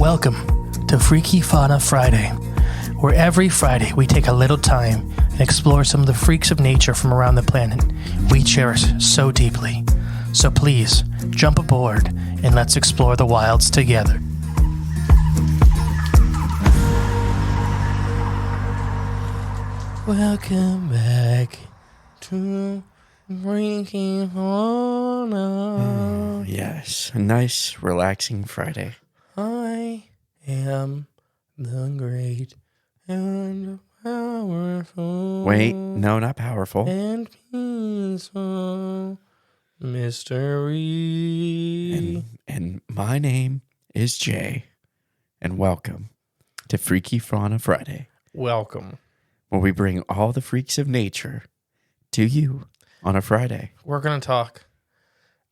Welcome to Freaky Fauna Friday, where every Friday we take a little time and explore some of the freaks of nature from around the planet we cherish so deeply. So please, jump aboard and let's explore the wilds together. Welcome back to Freaky Fauna. Yes, a nice, relaxing Friday. I am the great and powerful. Wait, no, not powerful. And peaceful mystery. And my name is Jay, and welcome to Freaky Fauna Friday, Welcome. where we bring all the freaks of nature to you on a Friday. We're going to talk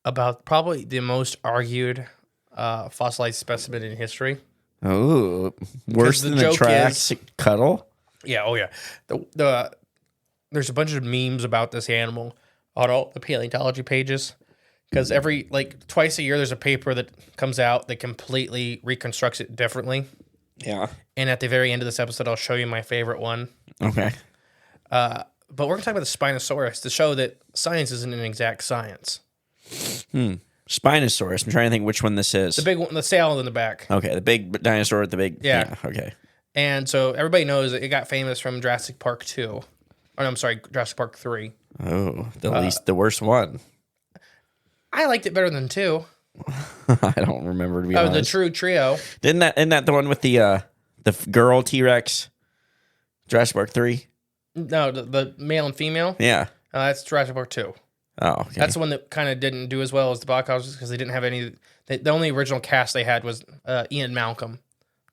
about probably the most argued fossilized specimen in history. Oh, worse the than the joke tracks cuddle? Yeah, oh yeah. There's a bunch of memes about this animal on all the paleontology pages, because every twice a year there's a paper that comes out that completely reconstructs it differently. Yeah. And at the very end of this episode, I'll show you my favorite one. Okay. But we're going to talk about the Spinosaurus to show that science isn't an exact science. Spinosaurus. I'm trying to think which one this is. The big one, the sail in the back. Okay, the big dinosaur with the big... Yeah. Okay. And so everybody knows that it got famous from Jurassic Park 2. Or no, I'm sorry, Jurassic Park 3. Oh, the worst one. I liked it better than 2. I don't remember, to be honest. The true trio. Isn't that the one with the girl T-Rex? Jurassic Park 3? No, the male and female. Yeah. That's Jurassic Park 2. Oh, okay. That's the one that kind of didn't do as well as the box office because they didn't have any. The only original cast they had was Ian Malcolm,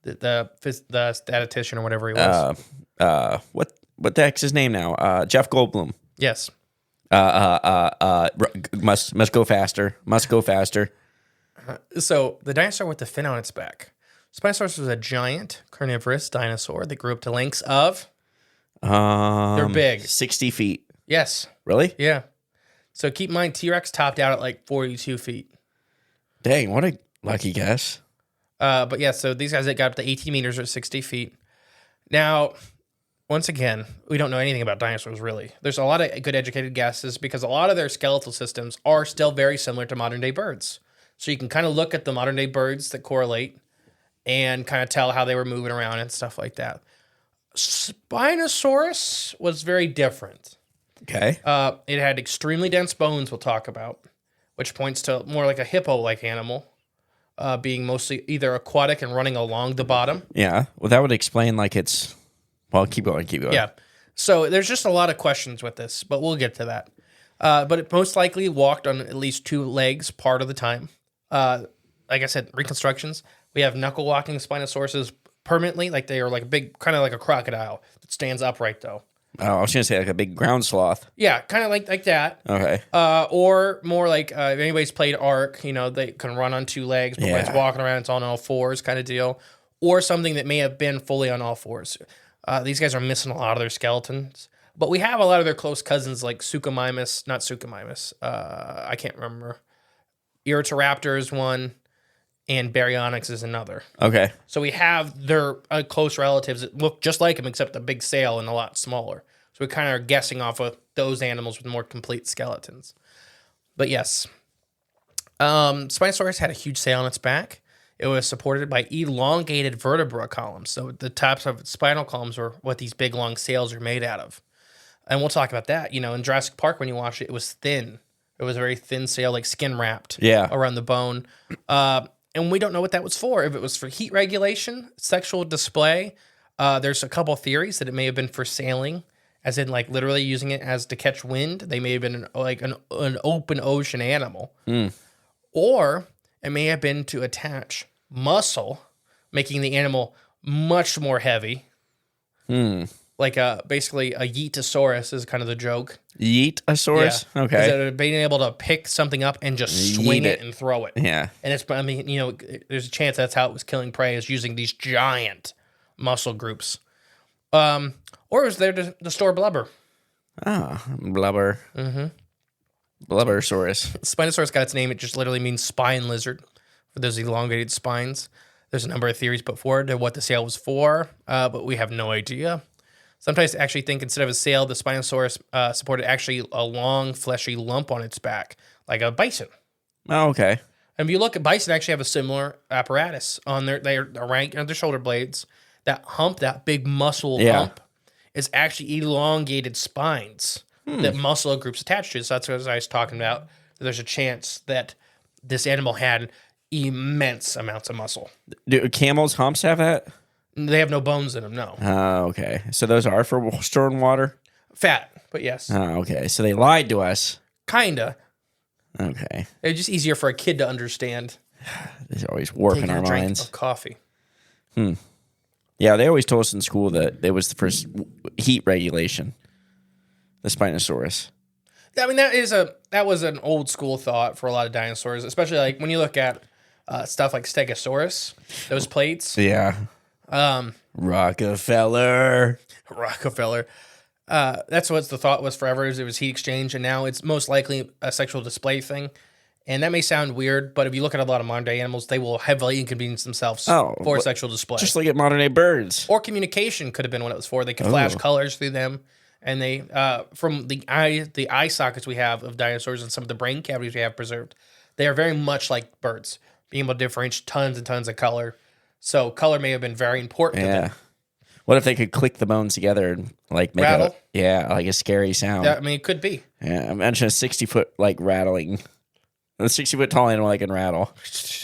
the statistician or whatever he was. What the heck's his name now? Jeff Goldblum. Yes. Must go faster. Must go faster. So the dinosaur with the fin on its back. Spinosaurus was a giant carnivorous dinosaur that grew up to lengths of. They're big. 60 feet. Yes. Really? Yeah. So keep in mind, T-Rex topped out at like 42 feet. Dang, what a lucky guess. But yeah, so these guys that got up to 18 meters or 60 feet. Now, once again, we don't know anything about dinosaurs, really. There's a lot of good educated guesses because a lot of their skeletal systems are still very similar to modern-day birds. So you can kind of look at the modern-day birds that correlate and kind of tell how they were moving around and stuff like that. Spinosaurus was very different. Okay. It had extremely dense bones we'll talk about, which points to more like a hippo-like animal, being mostly either aquatic and running along the bottom. Yeah. Well, that would explain it's... Well, keep going. Yeah. So there's just a lot of questions with this, but we'll get to that. But it most likely walked on at least 2 legs part of the time. Like I said, reconstructions. We have knuckle-walking Spinosauruses permanently, like they are like a big, kind of like a crocodile that stands upright, though. Oh, I was going to say like a big ground sloth. Yeah, kind of like that. Okay. Or more like if anybody's played Ark, they can run on 2 legs, but when it's walking around, it's on all 4s kind of deal. Or something that may have been fully on all 4s. These guys are missing a lot of their skeletons. But we have a lot of their close cousins like I can't remember. Iritoraptor is one, and Baryonyx is another. Okay. So we have their close relatives that look just like them, except a big sail and a lot smaller. So we kind of are guessing off of those animals with more complete skeletons. But yes, Spinosaurus had a huge sail on its back. It was supported by elongated vertebra columns. So the tops of its spinal columns are what these big, long sails are made out of. And we'll talk about that. In Jurassic Park, when you watch it, it was thin. It was a very thin sail, like skin wrapped around the bone. And we don't know what that was for. If it was for heat regulation, sexual display, there's a couple theories that it may have been for sailing, as in literally using it as to catch wind. They may have been an open ocean animal. Or it may have been to attach muscle, making the animal much more heavy. Like basically a yeetosaurus is kind of the joke. Yeetosaurus? Yeah. Okay. Being able to pick something up and just swing it and throw it. Yeah. And there's a chance that's how it was killing prey, is using these giant muscle groups. Or it was there to store blubber. Ah, blubber. Mm-hmm. Blubbersaurus. Spinosaurus got its name. It just literally means spine lizard for those elongated spines. There's a number of theories put forward to what the sail was for, but we have no idea. Sometimes I actually think instead of a sail, the Spinosaurus supported actually a long, fleshy lump on its back, like a bison. Oh, okay. And if you look at bison, actually have a similar apparatus on they're right on their shoulder blades. That hump, that big muscle hump, is actually elongated spines that muscle groups attached to. So that's what I was talking about. There's a chance that this animal had immense amounts of muscle. Do camels' humps have that? They have no bones in them, no. Oh, okay. So those are for storing water? Fat, but yes. Oh, okay. So they lied to us. Kinda. Okay. It's just easier for a kid to understand. They're always warping Taking our a drink minds. of coffee. Yeah, they always told us in school that it was the first heat regulation, the Spinosaurus. I mean, that was an old school thought for a lot of dinosaurs, especially like when you look at stuff like Stegosaurus, those plates. Yeah. Rockefeller. That's what the thought was forever, is it was heat exchange, and now it's most likely a sexual display thing. And that may sound weird, but if you look at a lot of modern day animals, they will heavily inconvenience themselves for sexual display. Just like at modern day birds. Or communication could have been what it was for. They could flash colors through them. And they, from the eye sockets we have of dinosaurs and some of the brain cavities we have preserved, they are very much like birds, being able to differentiate tons and tons of color. So color may have been very important to them. What if they could click the bones together and like make Rattle? like a scary sound? Yeah, I mean, it could be. Yeah, imagine a 60-foot like rattling. A 60-foot tall animal that can rattle,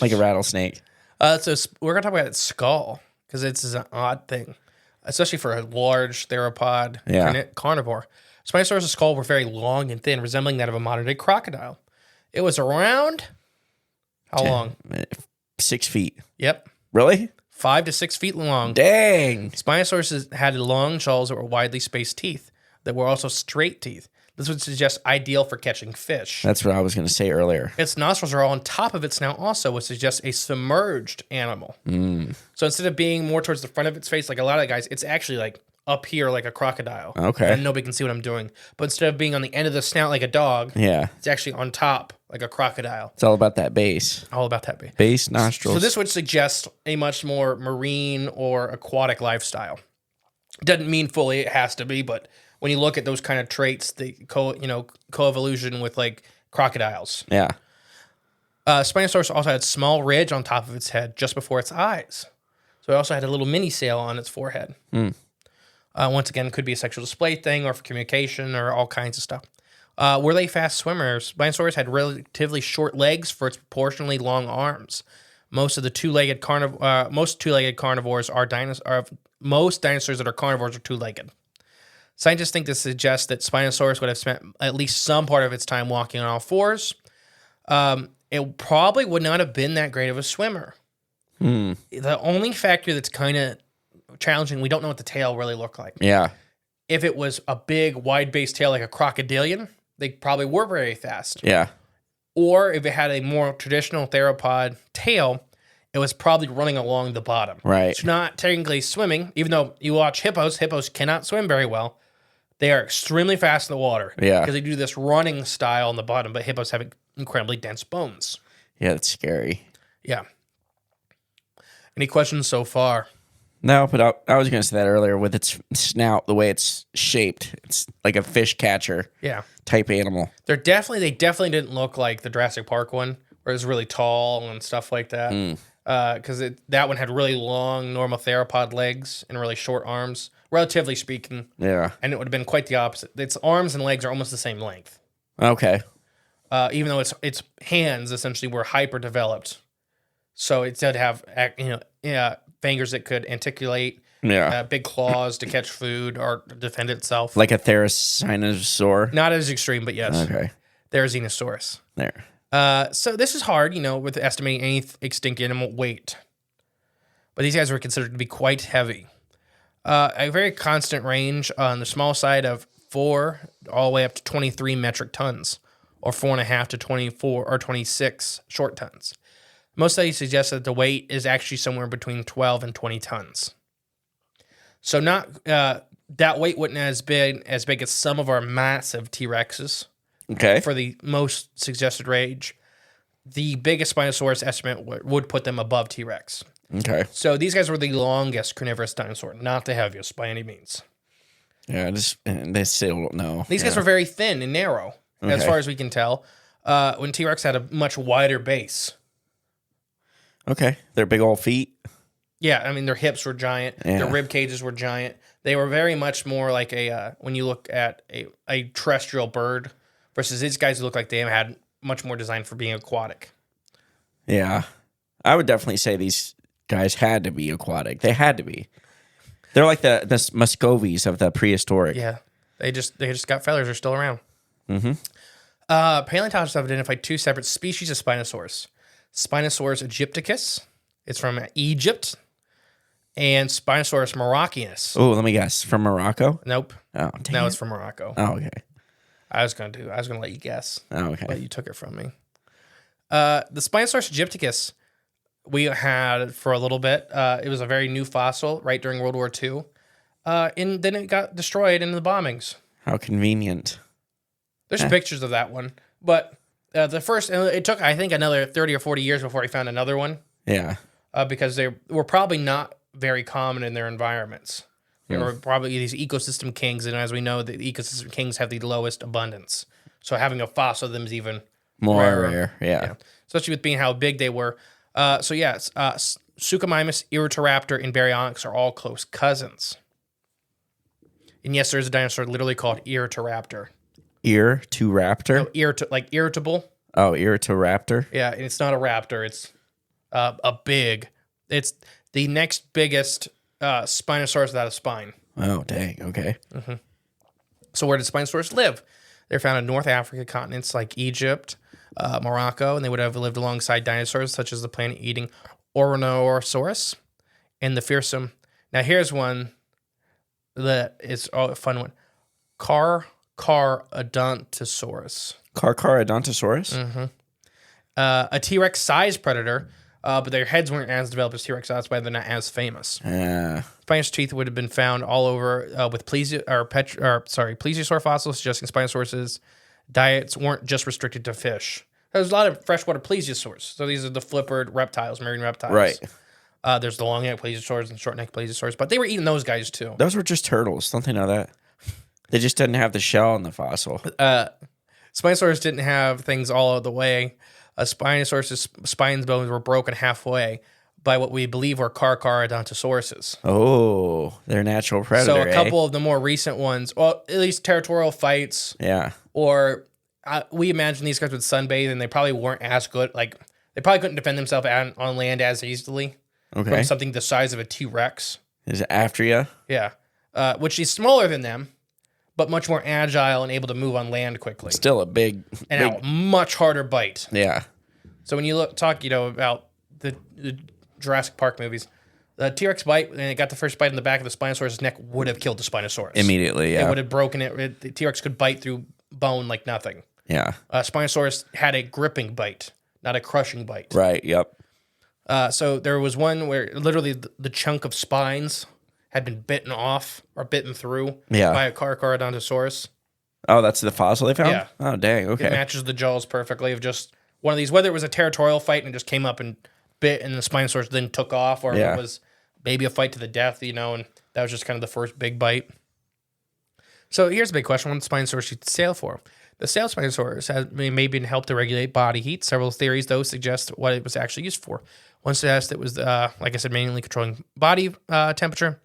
like a rattlesnake. So we're gonna talk about its skull because it's an odd thing, especially for a large theropod carnivore. Spinosaurus' skull were very long and thin, resembling that of a modern day crocodile. It was around how long? 6 feet. Yep, Really? 5 to 6 feet long. Dang. Spinosaurus had long jaws that were widely spaced teeth that were also straight teeth. This would suggest ideal for catching fish. That's what I was going to say earlier. Its nostrils are all on top of its snout also, which suggests a submerged animal. So instead of being more towards the front of its face, like a lot of the guys, it's actually like up here like a crocodile. Okay. And nobody can see what I'm doing. But instead of being on the end of the snout like a dog, it's actually on top like a crocodile. It's all about that base. All about that base. Base, nostrils. So this would suggest a much more marine or aquatic lifestyle. Doesn't mean fully it has to be, but when you look at those kind of traits, the coevolution with like crocodiles. Yeah. Spinosaurus also had a small ridge on top of its head just before its eyes. So it also had a little mini sail on its forehead. Once again, could be a sexual display thing or for communication or all kinds of stuff. Were they fast swimmers? Spinosaurus had relatively short legs for its proportionally long arms. Most two-legged carnivores are dinosaurs. Most dinosaurs that are carnivores are two-legged. Scientists think this suggests that Spinosaurus would have spent at least some part of its time walking on all fours. It probably would not have been that great of a swimmer. The only factor that's kind of challenging, we don't know what the tail really looked like. Yeah. If it was a big, wide-based tail like a crocodilian, they probably were very fast. Yeah. Or if it had a more traditional theropod tail, it was probably running along the bottom. Right. It's not technically swimming, even though you watch hippos cannot swim very well. They are extremely fast in the water. Yeah. Because they do this running style on the bottom, but hippos have incredibly dense bones. Yeah, that's scary. Yeah. Any questions so far? No, but I was going to say that earlier with its snout, the way it's shaped. It's like a fish catcher type animal. They definitely didn't look like the Jurassic Park one, where it was really tall and stuff like that. Because that one had really long normal theropod legs and really short arms, relatively speaking. Yeah. And it would have been quite the opposite. Its arms and legs are almost the same length. Okay. Even though its hands essentially were hyper developed, so it did have fingers that could articulate, big claws to catch food or defend itself, like a therizinosaur. Not as extreme, but yes. Okay. Therizinosaurus. There. So this is hard, with estimating any extinct animal weight, but these guys were considered to be quite heavy. A very constant range on the small side of 4 all the way up to 23 metric tons, or 4.5 to 24 or 26 short tons. Most studies suggest that the weight is actually somewhere between 12 and 20 tons. So not that weight wouldn't as big as some of our massive T-Rexes. Okay. For the most suggested range, the biggest Spinosaurus estimate would put them above T-Rex. Okay. So these guys were the longest carnivorous dinosaur, not the heaviest by any means. Yeah, they still don't know. These guys were very thin and narrow, as far as we can tell, when T-Rex had a much wider base. Okay. Their big old feet. Yeah, I mean, their hips were giant. Yeah. Their rib cages were giant. They were very much more like when you look at a terrestrial bird versus these guys who look like they had much more designed for being aquatic. Yeah. I would definitely say these guys had to be aquatic. They had to be. They're like the Muscovies of the prehistoric. Yeah, they just got feathers. They're still around. Mm-hmm. Paleontologists have identified 2 separate species of Spinosaurus. Spinosaurus aegypticus, it's from Egypt, and Spinosaurus moroccanus. Oh, let me guess. From Morocco? Nope. Oh, No, it's from Morocco. Oh, okay. I was gonna let you guess. Oh, okay. But you took it from me. The Spinosaurus aegypticus we had for a little bit. It was a very new fossil right during World War II. And then it got destroyed in the bombings. How convenient. There's pictures of that one. But the first, it took, I think, another 30 or 40 years before he found another one. Yeah. Because they were probably not very common in their environments. They were probably these ecosystem kings. And as we know, the ecosystem kings have the lowest abundance. So having a fossil of them is even more rarer. rare. Yeah. Especially with being how big they were. Suchomimus, Erotoraptor, and Baryonyx are all close cousins. And yes, there's a dinosaur literally called Erotoraptor. Ear to raptor? No, like irritable. Oh, Erotoraptor? Yeah, and it's not a raptor. It's it's the next biggest Spinosaurus without a spine. Oh, dang. Okay. Mm-hmm. So where did Spinosaurus live? They're found in North Africa continents like Egypt, Morocco, and they would have lived alongside dinosaurs such as the plant-eating Ornorosaurus and the fearsome. Now here's one that is a fun one. Carcharodontosaurus. Carcharodontosaurus? Mm-hmm. A T-Rex sized predator, but their heads weren't as developed as T-Rex. That's why they're not as famous. Spinosaurus teeth would have been found all over with plesiosaur fossils, suggesting Spinosaurus's diets weren't just restricted to fish. There's a lot of freshwater plesiosaurs. So these are the flippered reptiles, marine reptiles. Right. There's the long-necked plesiosaurs and short-necked plesiosaurs, but they were eating those guys too. Those were just turtles. Don't they know that? They just didn't have the shell in the fossil. Spinosaurus didn't have things all of the way. Spinosaurus' spines bones were broken halfway by what we believe were Carcharodontosauruses. Oh, they're natural predator. So a couple of the more recent ones, well, at least territorial fights. Yeah. Or we imagine these guys would sunbathe, and they probably weren't as good. Like they probably couldn't defend themselves on land as easily. Okay. From something the size of a T-Rex. Is it after you? Yeah. Which is smaller than them, but much more agile and able to move on land quickly. Still a big a much harder bite. Yeah. So when you talk about the Jurassic Park movies, the T-Rex bite, and it got the first bite in the back of the Spinosaurus' neck, would have killed the Spinosaurus. Immediately, yeah. It would have broken it. The T-Rex could bite through bone like nothing. Yeah. Spinosaurus had a gripping bite, not a crushing bite. Right, yep. So there was one where literally the chunk of spines had been bitten off or bitten through by a Carcharodontosaurus. Oh, that's the fossil they found? Yeah. Oh, dang, okay. It matches the jaws perfectly of just one of these, whether it was a territorial fight and it just came up and bit and the Spinosaurus then took off, or it was maybe a fight to the death, and that was just kind of the first big bite. So here's a big question. What did Spinosaurus use to sail for? The sail Spinosaurus has maybe been helped to regulate body heat. Several theories, though, suggest what it was actually used for. One suggests it was, like I said, mainly controlling body temperature.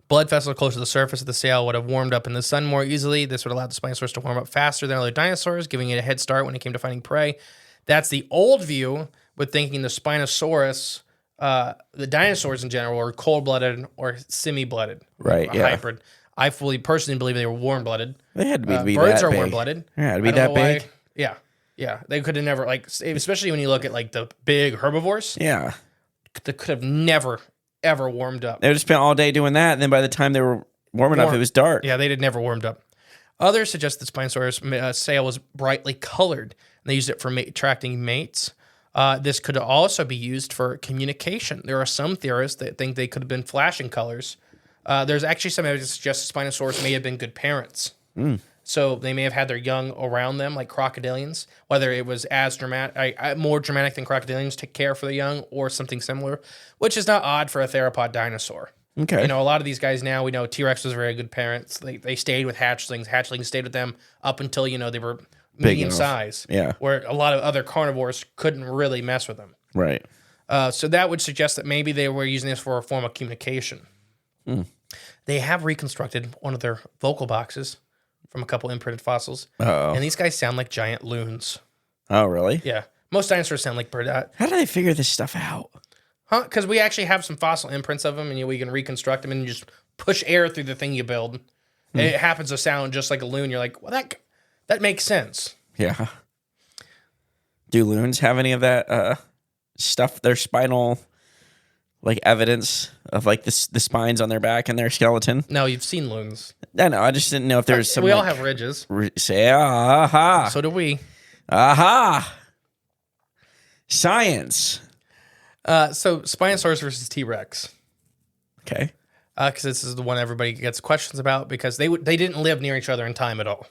Blood vessels close to the surface of the sail would have warmed up in the sun more easily. This would allow the Spinosaurus to warm up faster than other dinosaurs, giving it a head start when it came to finding prey. That's the old view, with thinking the Spinosaurus, the dinosaurs in general, were cold-blooded or semi-blooded. Right, hybrid. I personally believe they were warm-blooded. They had to be birds that are big. Warm-blooded. Yeah, to be that big. Yeah. Yeah. They could have never, especially when you look at the big herbivores. Yeah. They could have never, ever warmed up. They would have spent all day doing that, and then by the time they were warm enough, it was dark. Yeah, they'd never warmed up. Others suggest that Spinosaurus' sail was brightly colored, and they used it for attracting mates. This could also be used for communication. There are some theorists that think they could have been flashing colors. There's actually some evidence that suggests Spinosaurus may have been good parents. So they may have had their young around them, like crocodilians, whether it was as dramatic, more dramatic than crocodilians take care for the young or something similar, which is not odd for a theropod dinosaur. Okay. You know, a lot of these guys now, we know T-Rex was very good parents. They stayed with hatchlings. Hatchlings stayed with them up until, they were medium size. Yeah. Where a lot of other carnivores couldn't really mess with them. Right. So that would suggest that maybe they were using this for a form of communication. They have reconstructed one of their vocal boxes from a couple imprinted fossils. Oh. And these guys sound like giant loons. Oh, really? Yeah. Most dinosaurs sound like bird. How do they figure this stuff out? Huh? Because we actually have some fossil imprints of them, and we can reconstruct them, and you just push air through the thing you build. And it happens to sound just like a loon. You're like, well, that makes sense. Yeah. Do loons have any of that stuff? Their spinal, like evidence of like the spines on their back and their skeleton? No, you've seen loons. I know. I just didn't know if there's some. We all have ridges. Say aha. So do we. Aha. Science. So Spinosaurus versus T-Rex. Okay. Because this is the one everybody gets questions about because they didn't live near each other in time at all.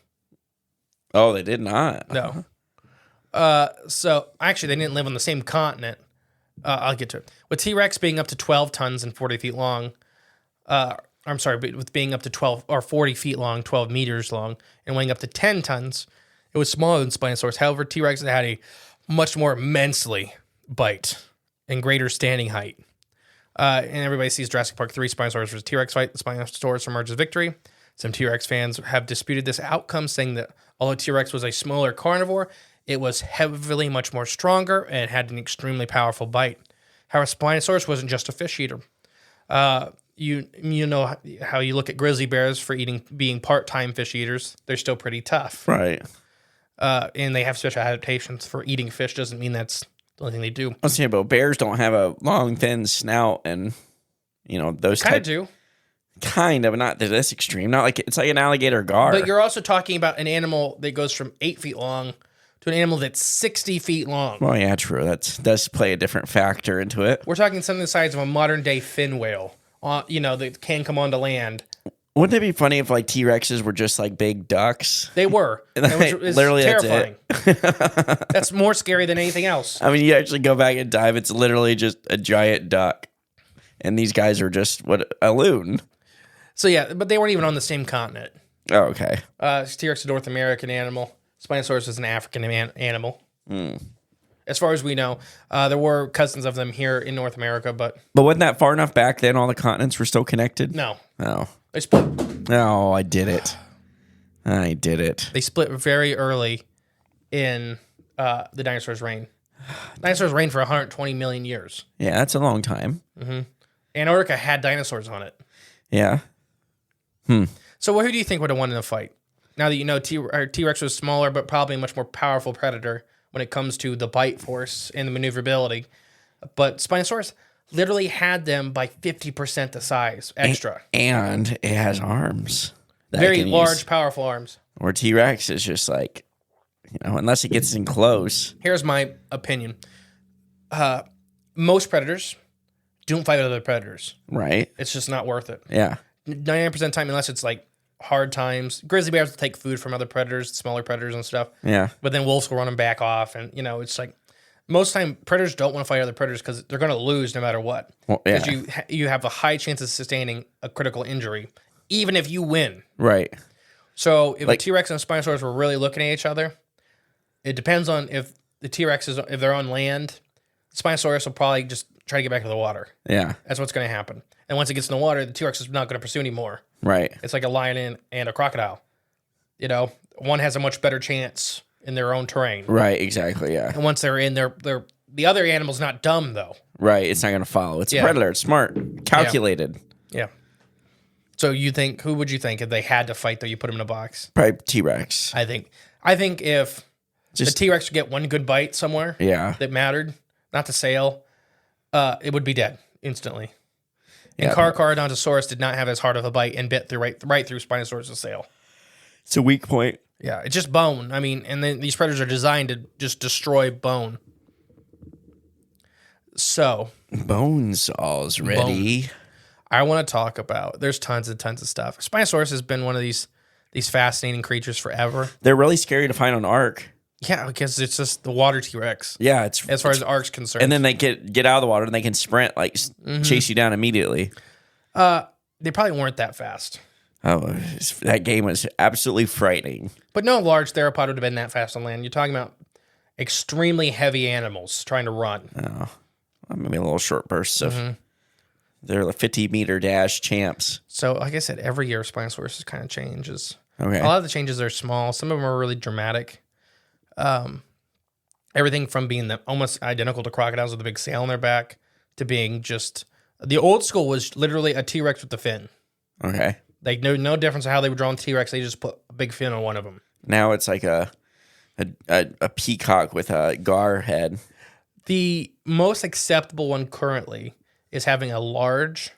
Oh, they did not. No. So actually, they didn't live on the same continent. I'll get to it. With T-Rex being up to 12 tons and 40 feet long, I'm sorry, but with being up to 12 or 40 feet long, 12 meters long, and weighing up to 10 tons, it was smaller than Spinosaurus. However, T-Rex had a much more immensely bite and greater standing height. And everybody sees Jurassic Park 3, Spinosaurus versus T-Rex fight. The Spinosaurus emerges victory. Some T-Rex fans have disputed this outcome, saying that although T-Rex was a smaller carnivore, it was heavily much more stronger and had an extremely powerful bite. However, Spinosaurus wasn't just a fish eater. You know how you look at grizzly bears for being part-time fish eaters. They're still pretty tough. Right. And they have special adaptations for eating fish. Doesn't mean that's the only thing they do. I was saying, but bears don't have a long, thin snout, and those kind of do. Kind of, not to this extreme. Not like it's like an alligator gar. But you're also talking about an animal that goes from 8 feet long to an animal that's 60 feet long. Well, yeah, true. That does play a different factor into it. We're talking something the size of a modern day fin whale. That can come onto land. Wouldn't it be funny if like T-Rexes were just like big ducks? They were. It's Literally, terrifying. that's it. That's more scary than anything else. I mean, you actually go back and dive. It's literally just a giant duck, and these guys are just a loon. So yeah, but they weren't even on the same continent. Oh, okay. T-Rex is a North American animal. Spinosaurus is an African animal. As far as we know, there were cousins of them here in North America, but wasn't that far enough back then? All the continents were still connected. No. They split. No, I did it. I did it. They split very early in the dinosaurs' reign. Dinosaurs reigned for 120 million years. Yeah, that's a long time. Mm-hmm. Antarctica had dinosaurs on it. Yeah. So who do you think would have won in the fight? Now that you know T-Rex was smaller, but probably a much more powerful predator when it comes to the bite force and the maneuverability. But Spinosaurus literally had them by 50% the size extra. And it has arms. Very large, powerful arms. Or T-Rex is just like, unless it gets in close. Here's my opinion. Most predators don't fight other predators. Right. It's just not worth it. Yeah. 99% of the time, unless it's like hard times. Grizzly bears will take food from other predators, smaller predators and stuff. Yeah. But then wolves will run them back off. And, it's like most time predators don't want to fight other predators because they're going to lose no matter what. Well, yeah. Because you have a high chance of sustaining a critical injury, even if you win. Right. So if a T-Rex and a Spinosaurus were really looking at each other, it depends on if the T-Rex if they're on land, the Spinosaurus will probably just try to get back to the water. Yeah. That's what's going to happen. And once it gets in the water, the T-Rex is not going to pursue anymore. Right. It's like a lion and a crocodile. One has a much better chance in their own terrain. Right, exactly, yeah. And once they're in, the other animal's not dumb, though. Right, it's not going to follow. It's a predator. It's smart. Calculated. Yeah. So who would you think if they had to fight, though, you put them in a box? Probably T-Rex. I think if the T-Rex would get one good bite somewhere that mattered, not the sail, it would be dead instantly. And Carcharodontosaurus did not have as hard of a bite and bit right through Spinosaurus' sail. It's a weak point. Yeah, it's just bone. I mean, and then these predators are designed to just destroy bone. So Bonesaw's ready. I want to talk about. There's tons and tons of stuff. Spinosaurus has been one of these these fascinating creatures forever. They're really scary to find on Ark. Yeah, because it's just the water T-Rex. Yeah, it's As far as Ark's concerned. and then they get out of the water and they can sprint, like chase you down immediately. They probably weren't that fast. Oh, that game was absolutely frightening. But no large theropod would have been that fast on land. You're talking about extremely heavy animals trying to run. Oh, maybe a little short bursts of. They're the 50-meter dash champs. So, like I said, every year Spinosaurus kind of changes. Okay. A lot of the changes are small. Some of them are really dramatic. Everything from being almost identical to crocodiles with a big sail on their back to being just the old school was literally a T-Rex with the fin. Okay. Like no difference in how they were drawing T-Rex. They just put a big fin on one of them. Now it's like a peacock with a gar head. The most acceptable one currently is having a large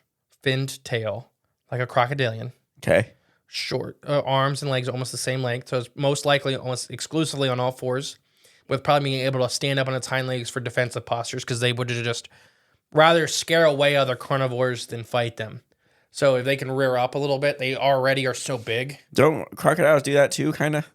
finned tail, like a crocodilian. Okay. Short arms and legs, almost the same length. So it's most likely almost exclusively on all fours, with probably being able to stand up on its hind legs for defensive postures because they would just rather scare away other carnivores than fight them. So if they can rear up a little bit, they already are so big. Don't crocodiles do that too, kind of?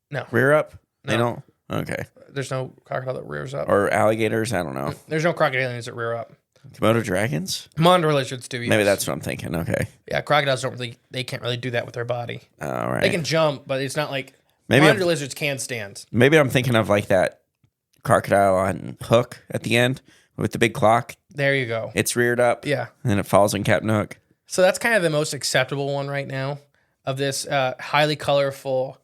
No. Rear up? No. They don't? Okay. There's no crocodile that rears up. Or alligators? I don't know. There's no crocodilians that rear up. Komodo dragons? Monitor lizards do, yes. Maybe that's what I'm thinking. Okay. Yeah, crocodiles they can't really do that with their body. All right. They can jump, but it's not like Maybe monitor lizards can stand. Maybe I'm thinking of like that crocodile on Hook at the end with the big clock. There you go. It's reared up. Yeah. And then it falls on Captain Hook. So that's kind of the most acceptable one right now of this highly colorful,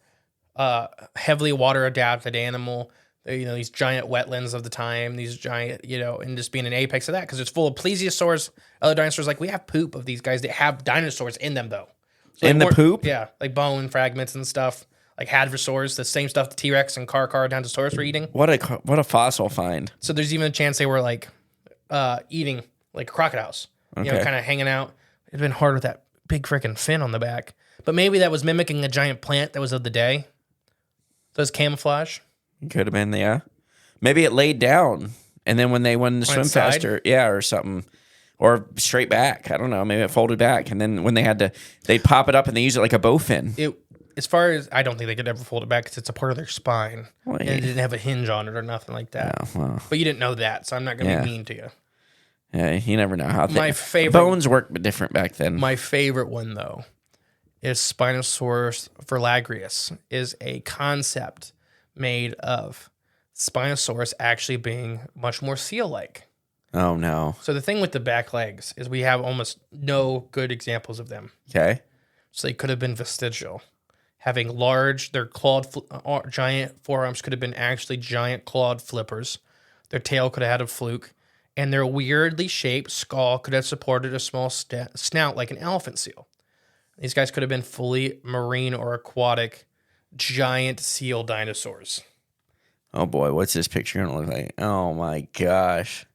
heavily water adapted animal. These giant wetlands of the time, these giant, and just being an apex of that because it's full of plesiosaurs, other dinosaurs. Like we have poop of these guys that have dinosaurs in them though. So in the poop? Yeah, like bone fragments and stuff. Like hadrosaurs, the same stuff the T-Rex and Carcharodontosaurus were eating. What a fossil find. So there's even a chance they were like eating like crocodiles, Okay. kind of hanging out. It'd been hard with that big freaking fin on the back. But maybe that was mimicking a giant plant that was of the day. Those camouflage. Could have been, yeah. Maybe it laid down, and then when they wanted to swim side? faster, or something. Or straight back. I don't know. Maybe it folded back, and then when they'd pop it up and they use it like a bowfin. As far as I don't think they could ever fold it back because it's a part of their spine, Well, and it didn't have a hinge on it or nothing like that. Oh, well. But you didn't know that, so I'm not going to be mean to you. Yeah, you never know how My favorite bones work different back then. My favorite one though is Spinosaurus verlagrius, is a concept made of Spinosaurus actually being much more seal-like. Oh no. So the thing with the back legs is we have almost no good examples of them. Okay. So they could have been vestigial. Having their clawed, giant forearms could have been actually giant clawed flippers. Their tail could have had a fluke. And their weirdly shaped skull could have supported a small snout like an elephant seal. These guys could have been fully marine or aquatic giant seal dinosaurs. Oh boy, what's this picture gonna look like? Oh my gosh.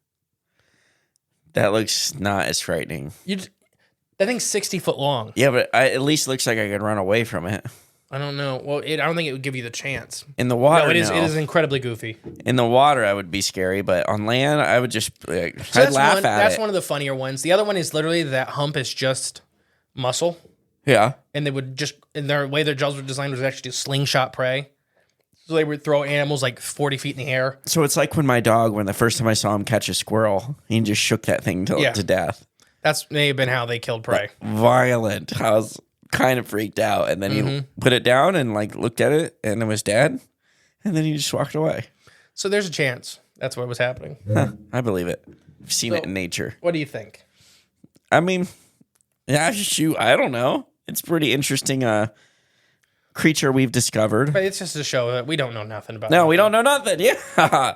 That looks not as frightening. That thing's 60 foot long. Yeah, but it at least looks like I could run away from it. I don't know. Well, I don't think it would give you the chance. In the water, no, it is incredibly goofy. In the water, I would be scary, but on land, I would just I'd laugh at it. That's one of the funnier ones. The other one is literally that hump is just muscle. Yeah. And they would just, in their way their jaws were designed was actually to slingshot prey. So they would throw animals like 40 feet in the air. So it's like when my dog, when the first time I saw him catch a squirrel, he just shook that thing to death. That's may have been how they killed prey. Violent. I was kind of freaked out. And then he put it down and looked at it and it was dead. And then he just walked away. So there's a chance that's what was happening. Huh, I believe it. I've seen it in nature. What do you think? I mean, yeah, shoot, I don't know. It's pretty interesting creature we've discovered. But it's just to show that we don't know nothing about No, we don't know nothing. Yeah.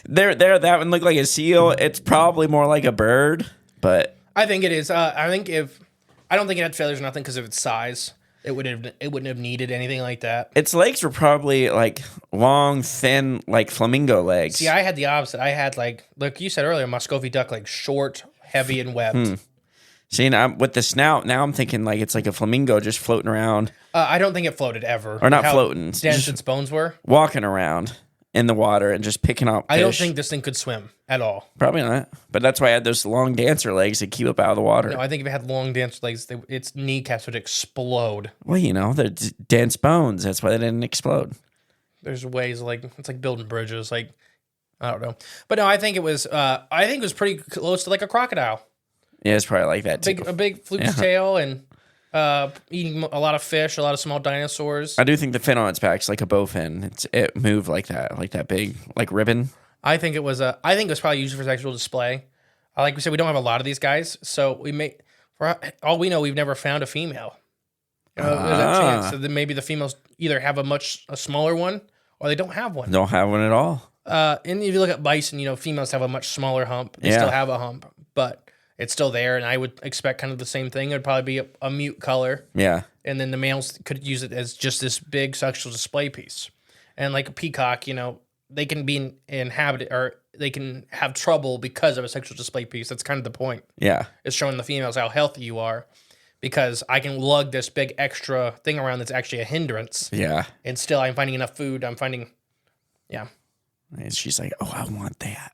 There, that one looked like a seal. It's probably more like a bird, but I think it is. I don't think it had failures or nothing because of its size. It wouldn't have needed anything like that. its legs were probably like long, thin, like flamingo legs. See, I had the opposite. I had like you said earlier, Muscovy duck, like short, heavy, and webbed. See, now with the snout, now I'm thinking like it's like a flamingo just floating around. I don't think it floated ever. Or not How floating. dense Just its bones were. walking around. in the water and just picking up fish. I don't think this thing could swim at all. Probably not. But that's why I had those long dancer legs to keep up out of the water. No, I think if it had long dense legs, its kneecaps would explode. Well, they're dense bones. That's why they didn't explode. There's ways it's like building bridges. Like, I don't know. But no, I think it was pretty close to like a crocodile. Yeah, it's probably like that too. A big fluke's tail and eating a lot of fish, a lot of small dinosaurs. I do think the fin on its back is like a bowfin. It moved like that big like ribbon. I think it was probably used for sexual display. Like we said, we don't have a lot of these guys, so for all we know, we've never found a female. There's that chance that maybe the females either have a smaller one or they don't have one. Don't have one at all. And if you look at bison, females have a much smaller hump. They still have a hump, but it's still there, and I would expect kind of the same thing. It would probably be a mute color. Yeah. And then the males could use it as just this big sexual display piece. And like a peacock, they can be inhabited or they can have trouble because of a sexual display piece. That's kind of the point. Yeah. It's showing the females how healthy you are because I can lug this big extra thing around that's actually a hindrance. Yeah. And still I'm finding enough food. Yeah. And she's like, oh, I want that.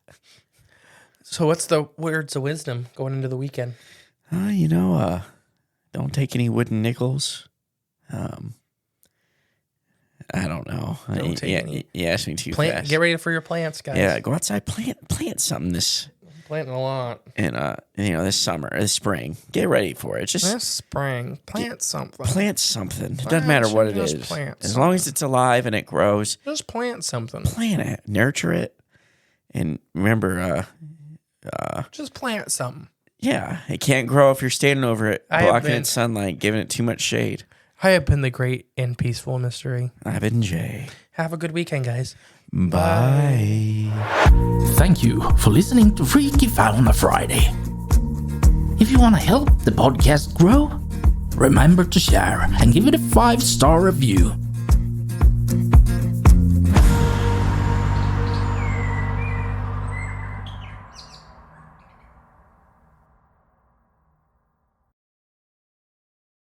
So what's the words of wisdom going into the weekend? Don't take any wooden nickels. I don't know. Don't take any. You asked me too fast. Get ready for your plants, guys. Yeah, go outside, plant something Planting a lot. And this summer, this spring. Get ready for it. Just this spring, plant something. Plant something. It doesn't matter what it is. As long as it's alive and it grows. Just plant something. Plant it. Nurture it. And remember, just plant something. Yeah, it can't grow if you're standing over it, blocking its sunlight, giving it too much shade. I have been the great and peaceful mystery. I've been Jay. Have a good weekend, guys. Bye. Thank you for listening to Freaky Fauna Friday. If you want to help the podcast grow, remember to share and give it a 5-star review.